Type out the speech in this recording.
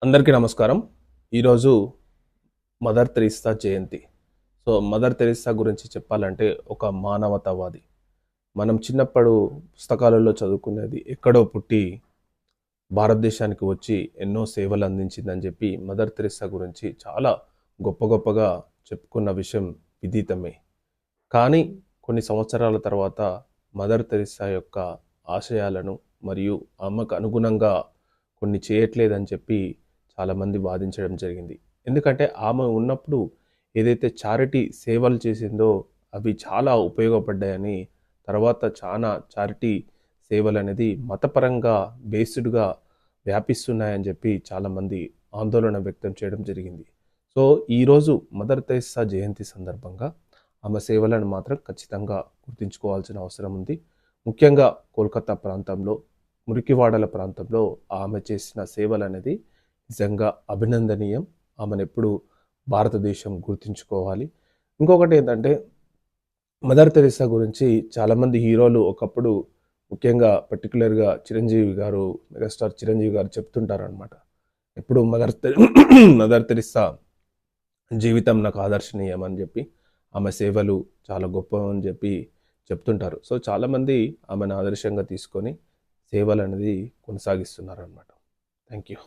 అందరికీ నమస్కారం. ఈరోజు మదర్ తెరీసా జయంతి. మదర్ తెరీసా గురించి చెప్పాలంటే ఒక మానవతావాది. మనం చిన్నప్పుడు పుస్తకాలలో చదువుకునేది ఎక్కడో పుట్టి భారతదేశానికి వచ్చి ఎన్నో సేవలు అందించిందని చెప్పి మదర్ తెరీసా గురించి చాలా గొప్పగా చెప్పుకున్న విషయం విదితమే. కానీ కొన్ని సంవత్సరాల తర్వాత మదర్ తెరీసా యొక్క ఆశయాలను మరియు ఆమెకు అనుగుణంగా కొన్ని చేయట్లేదని చెప్పి చాలామంది వాదించడం జరిగింది. ఎందుకంటే ఆమె ఉన్నప్పుడు ఏదైతే చారిటీ సేవలు చేసిందో అవి చాలా ఉపయోగపడ్డాయని, తర్వాత చాలా చారిటీ సేవలు అనేది మతపరంగా బేస్డ్గా వ్యాపిస్తున్నాయని చెప్పి చాలామంది ఆందోళన వ్యక్తం చేయడం జరిగింది. ఈరోజు మదర్ తెరీసా జయంతి సందర్భంగా ఆమె సేవలను మాత్రం ఖచ్చితంగా గుర్తుంచుకోవాల్సిన అవసరం ఉంది. ముఖ్యంగా కోల్కతా ప్రాంతంలో, మురికివాడల ప్రాంతంలో ఆమె చేసిన సేవలు అనేది నిజంగా అభినందనీయం. ఆమెను ఎప్పుడు భారతదేశం గుర్తుంచుకోవాలి. ఇంకొకటి ఏంటంటే మదర్ తెరీసా గురించి చాలామంది హీరోలు ఒకప్పుడు ముఖ్యంగా పర్టికులర్గా చిరంజీవి గారు, మెగాస్టార్ చిరంజీవి గారు చెప్తుంటారనమాట. ఎప్పుడు మదర్ తెరీసా జీవితం నాకు ఆదర్శనీయం అని చెప్పి, ఆమె సేవలు చాలా గొప్పవని చెప్పి చెప్తుంటారు. చాలామంది ఆమెను ఆదర్శంగా తీసుకొని సేవలు అనేది కొనసాగిస్తున్నారనమాట. Thank you.